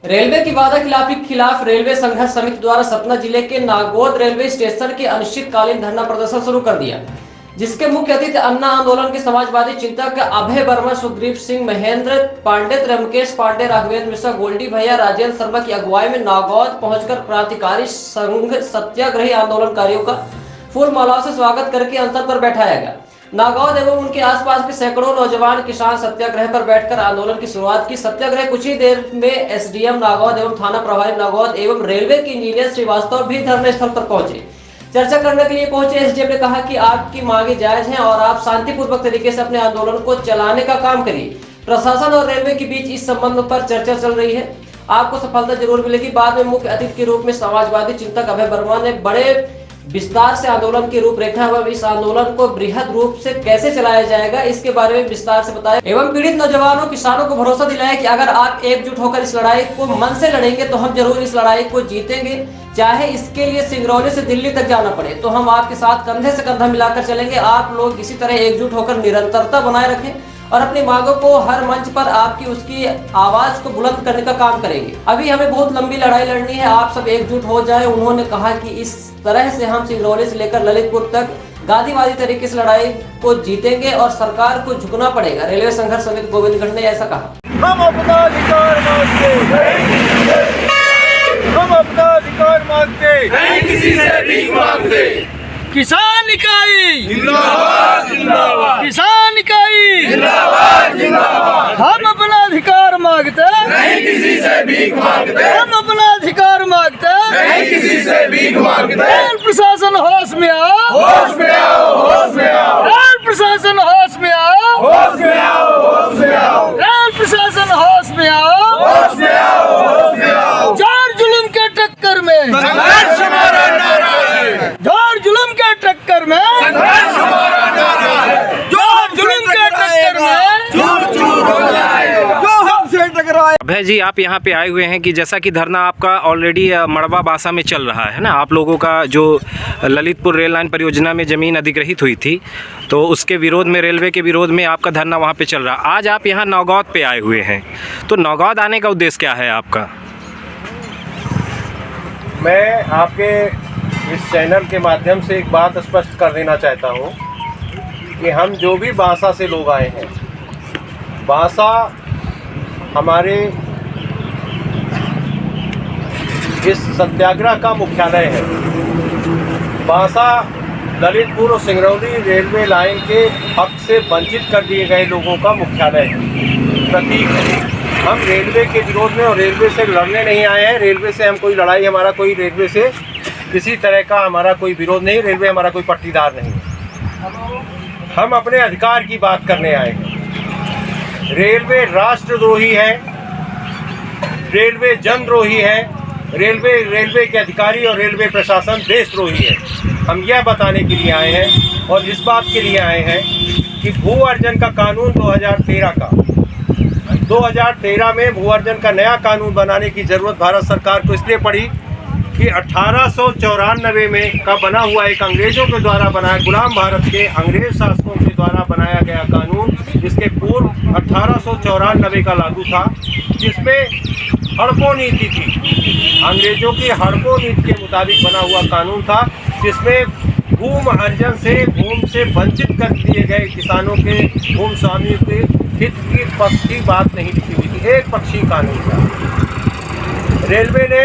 Railway की वादाखिलाफी के खिलाफ रेलवे संघर्ष समिति द्वारा सतना जिले के नागौद रेलवे स्टेशन के अनिश्चितकालीन धरना प्रदर्शन शुरू कर दिया, जिसके मुख्य अतिथि अन्ना आंदोलन के समाजवादी चिंतक अभय वर्मा, सुग्रीव सिंह, महेंद्र पांडे, रमकेश पांडे, राघवेंद्र मिश्रा, गोल्डी भैया, राजेंद्र शर्मा की अगुवाई में नागौद पहुंचकर क्रांतिकारी संघ सत्याग्रही आंदोलनकारियों का फूल मालाओं से स्वागत करके अंतर पर बैठाया गया। नागौद एवं उनके आसपास के सैकड़ों नौजवान किसान सत्याग्रह पर बैठकर आंदोलन की शुरुआत की। सत्याग्रह कुछ ही देर में एसडीएम नागौद एवं थाना प्रभारी नागौद एवं रेलवे के इंजीनियर श्रीवास्तव भी धरना स्थल पर पहुंचे। चर्चा करने के लिए पहुंचे एसडीएम ने कहा कि आपकी मांगे जायज हैं और आप शांतिपूर्वक तरीके से अपने आंदोलन को चलाने का काम करिए। प्रशासन और रेलवे के बीच इस संबंध पर चर्चा चल रही है, आपको सफलता जरूर मिलेगी। बाद में मुख्य अतिथि के रूप में समाजवादी चिंतक अभय वर्मा ने बड़े विस्तार से आंदोलन की रूपरेखा एवं इस आंदोलन को बृहद रूप से कैसे चलाया जाएगा इसके बारे में विस्तार से बताया एवं पीड़ित नौजवानों किसानों को भरोसा दिलाया कि अगर आप एकजुट होकर इस लड़ाई को मन से लड़ेंगे तो हम जरूर इस लड़ाई को जीतेंगे, चाहे इसके लिए सिंगरौली से दिल्ली तक जाना पड़े तो हम आपके साथ कंधे से कंधा मिलाकर चलेंगे। आप लोग इसी तरह एकजुट होकर निरंतरता बनाए रखें और अपनी मांगों को हर मंच पर आपकी उसकी आवाज को बुलंद करने का काम करेंगे। अभी हमें बहुत लंबी लड़ाई लड़नी है, आप सब एकजुट हो जाएं। उन्होंने कहा कि इस तरह से हम सिंगरौली से लेकर ललितपुर तक गांधीवादी तरीके से लड़ाई को जीतेंगे और सरकार को झुकना पड़ेगा। रेलवे संघर्ष समिति गोविंदगढ़ ने ऐसा कहा। हम अपना अधिकार मांगते, हम अपना अधिकार मांगते, नहीं किसी से भीख मांगते। किसान इकाई जिंदाबाद जिंदाबाद, किसान इकाई जिंदाबाद जिंदाबाद। हम अपना अधिकार मांगते, नहीं किसी से भीख मांगते। हम अपना अधिकार मांगते, नहीं किसी से भीख मांगते। रेल प्रशासन होश में आओ, होश में आओ, होश में आओ। रेल प्रशासन होश में आओ, होश में आओ, होश में आओ। रेल प्रशासन होश में आओ, होश में आओ, होश में आओ। जोर जुल्म के टक्कर में संघर्ष हमारा नारा है, जोर जुल्म के टक्कर में संघर्ष हमारा नारा है। जोर जुल्म के टक्कर में चूर चूर हो जाएगा जो हमसे टकराए। अभय जी, आप यहाँ पे आए हुए हैं कि जैसा कि धरना आपका ऑलरेडी मड़वा बासा में चल रहा है ना, आप लोगों का जो ललितपुर रेल लाइन परियोजना में ज़मीन अधिग्रहित हुई थी तो उसके विरोध में, रेलवे के विरोध में आपका धरना वहाँ पे चल रहा है। आज आप यहाँ नागौद पे आए हुए हैं, तो नागौद आने का उद्देश्य क्या है आपका? मैं आपके इस चैनल के माध्यम से एक बात स्पष्ट कर देना चाहता हूँ कि हम जो भी बासा से लोग आए हैं, बासा हमारे इस सत्याग्रह का मुख्यालय है। बासा ललितपुर और सिंगरौली रेलवे लाइन के हक से वंचित कर दिए गए लोगों का मुख्यालय है, प्रतीक है। हम रेलवे के विरोध में और रेलवे से लड़ने नहीं आए हैं। रेलवे से हम कोई लड़ाई, हमारा कोई रेलवे से किसी तरह का हमारा कोई विरोध नहीं, रेलवे हमारा कोई पट्टीदार नहीं है। हम अपने अधिकार की बात करने आए हैं। रेलवे राष्ट्रद्रोही है, रेलवे जनद्रोही है, रेलवे के अधिकारी और रेलवे प्रशासन देशद्रोही है। हम यह बताने के लिए आए हैं और इस बात के लिए आए हैं कि भू अर्जन का कानून 2013 में भू अर्जन का नया कानून बनाने की ज़रूरत भारत सरकार को इसलिए पड़ी कि 1894 में का बना हुआ एक अंग्रेज़ों के द्वारा बनाया, गुलाम भारत के अंग्रेज शासकों के द्वारा बनाया गया कानून, जिसके पूर्व 1894 का लागू था, जिसमें हड़पो नीति थी। अंग्रेजों की हड़पो नीति के मुताबिक बना हुआ कानून था, जिसमें भूमि अर्जन से, भूमि से वंचित कर दिए गए किसानों के भूमि स्वामी के हित की पक्ष की बात नहीं लिखी हुई थी, एक पक्षी कानून था। रेलवे ने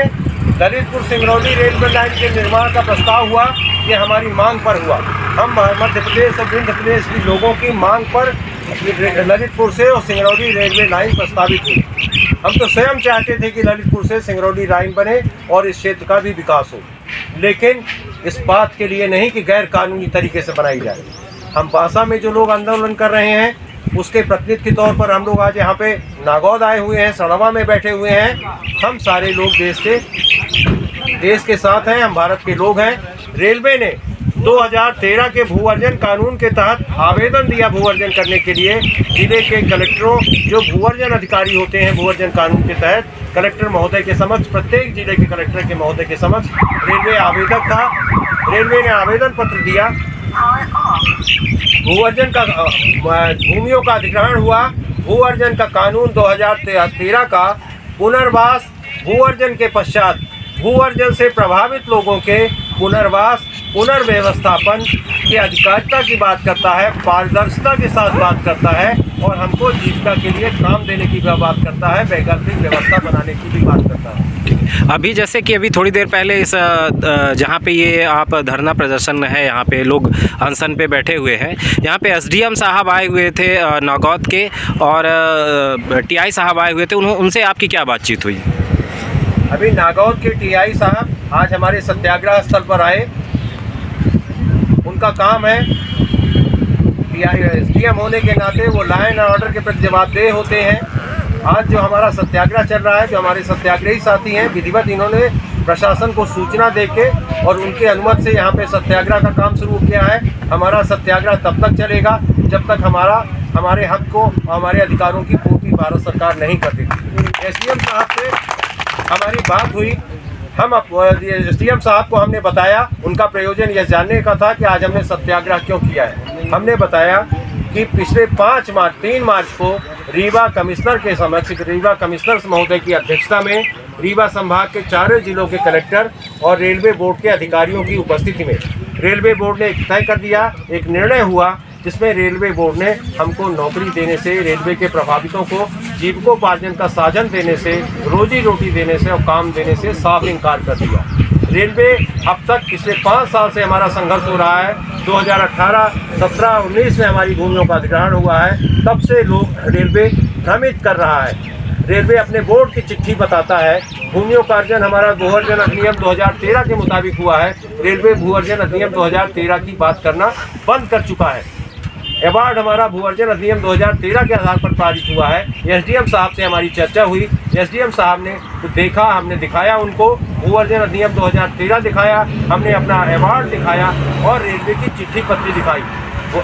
ललितपुर सिंगरौली रेलवे लाइन के निर्माण का प्रस्ताव हुआ, ये हमारी मांग पर हुआ। हम मध्य प्रदेश और विंध्य प्रदेश के लोगों की मांग पर ललितपुर से और सिंगरौली रेलवे लाइन प्रस्तावित हुई। हम तो स्वयं चाहते थे कि ललितपुर से सिंगरौली लाइन बने और इस क्षेत्र का भी विकास हो, लेकिन इस बात के लिए नहीं कि गैर कानूनी तरीके से बनाई जाए। हम बासा में जो लोग आंदोलन कर रहे हैं उसके प्रतिनिधि के तौर पर हम लोग आज यहाँ पे नागौद आए हुए हैं, सड़वा में बैठे हुए हैं। हम सारे लोग देश के साथ हैं, हम भारत के लोग हैं। रेलवे ने 2013 के भू अर्जन कानून के तहत आवेदन दिया भू अर्जन करने के लिए। जिले के कलेक्टरों, जो भू अर्जन अधिकारी होते हैं, भू अर्जन कानून के तहत कलेक्टर महोदय के समक्ष, प्रत्येक जिले के कलेक्टर के महोदय के समक्ष रेलवे आवेदक था। रेलवे ने आवेदन पत्र दिया, भू अर्जन का भूमियों का अधिग्रहण हुआ। भू अर्जन का कानून 2013 का पुनर्वास भूअर्जन के पश्चात भूअर्जन से प्रभावित लोगों के पुनर्वास पुनर्व्यवस्थापन की अधिकारिता की बात करता है, पारदर्शिता के साथ बात करता है और हमको जीविका के लिए काम देने की भी बात करता है, वैकल्पिक व्यवस्था बनाने की भी बात करता है। अभी जैसे कि अभी थोड़ी देर पहले इस जहाँ पे ये आप धरना प्रदर्शन है, यहाँ पे लोग अनशन पे बैठे हुए हैं, यहाँ पे एसडीएम साहब आए हुए थे नागौद के और टीआई साहब आए हुए थे, उनसे आपकी क्या बातचीत हुई? अभी नागौद के टीआई साहब आज हमारे सत्याग्रह स्थल पर आए। उनका काम है, एसडीएम होने के नाते वो लॉ एंड ऑर्डर के प्रति जवाबदेह होते हैं। आज जो हमारा सत्याग्रह चल रहा है, जो हमारे सत्याग्रही साथी हैं, विधिवत इन्होंने प्रशासन को सूचना देके और उनके अनुमति से यहाँ पे सत्याग्रह का काम शुरू किया है। हमारा सत्याग्रह तब तक चलेगा जब तक हमारे हक को, हमारे अधिकारों की पूर्ति भारत सरकार नहीं कर देती। एसडीएम साहब से हमारी बात हुई, हम एसडीएम साहब को हमने बताया, उनका प्रयोजन यह जानने का था कि आज हमने सत्याग्रह क्यों किया है। हमने बताया कि पिछले 3 मार्च को रीवा कमिश्नर के समक्ष, रीवा कमिश्नर महोदय की अध्यक्षता में रीवा संभाग के 4 जिलों के कलेक्टर और रेलवे बोर्ड के अधिकारियों की उपस्थिति में रेलवे बोर्ड ने तय कर दिया, एक निर्णय हुआ जिसमें रेलवे बोर्ड ने हमको नौकरी देने से, रेलवे के प्रभावितों को जीविकोपार्जन का साधन देने से, रोजी रोटी देने से और काम देने से साफ इनकार कर दिया। रेलवे अब तक पिछले 5 साल से हमारा संघर्ष हो रहा है। 2018, 17, 19 में हमारी भूमियों का अधिग्रहण हुआ है, तब से लोग रेलवे भ्रमित कर रहा है। रेलवे अपने बोर्ड की चिट्ठी बताता है, भूमियों का अर्जन हमारा भूअर्जन अधिनियम 2013 के मुताबिक हुआ है। रेलवे भूअर्जन अधिनियम 2013 की बात करना बंद कर चुका है। अवार्ड हमारा भूअर्जन अधिनियम 2013 के आधार पर पारित हुआ है। एसडीएम साहब से हमारी चर्चा हुई, एसडीएम साहब ने देखा, हमने दिखाया उनको भूअर्जन अधिनियम 2013 दिखाया, हमने अपना अवार्ड दिखाया और रेलवे की चिट्ठी पत्री दिखाई।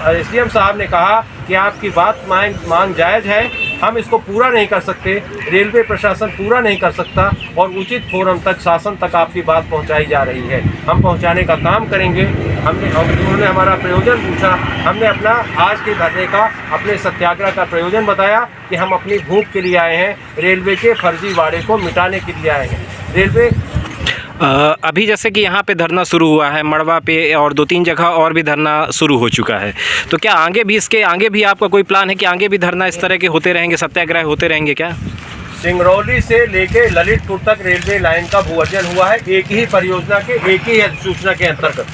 एसडीएम साहब ने कहा कि आपकी बात मांग जायज़ है, हम इसको पूरा नहीं कर सकते, रेलवे प्रशासन पूरा नहीं कर सकता और उचित फोरम तक, शासन तक आपकी बात पहुंचाई जा रही है, हम पहुंचाने का काम करेंगे। उन्होंने हमारा प्रयोजन पूछा, हमने अपना आज के धरने का, अपने सत्याग्रह का प्रयोजन बताया कि हम अपनी भूख के लिए आए हैं, रेलवे के फर्जी वाड़े को मिटाने के लिए आए हैं। रेलवे अभी जैसे कि यहाँ पे धरना शुरू हुआ है, मड़वा पे और 2-3 जगह और भी धरना शुरू हो चुका है, तो क्या आगे भी, इसके आगे भी आपका कोई प्लान है कि आगे भी धरना इस तरह के होते रहेंगे, सत्याग्रह होते रहेंगे क्या? सिंगरौली से लेके ललितपुर तक रेलवे लाइन का भूअर्जन हुआ है, एक ही परियोजना के, एक ही अधिसूचना के अंतर्गत।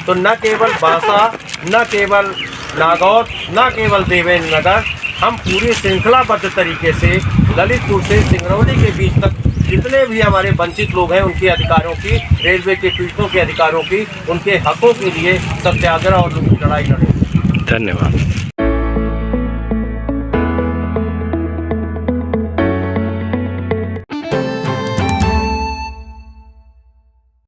तो न केवल बांसा, न केवल नागौद, न केवल देवेंद्र नगर, हम पूरी श्रृंखलाबद्ध तरीके से ललितपुर से सिंगरौली के बीच तक जितने भी हमारे वंचित लोग हैं, उनके अधिकारों की, रेलवे के पीड़ितों के अधिकारों की, उनके हकों के लिए सत्याग्रह और लड़ाई लड़ेंगे। धन्यवाद।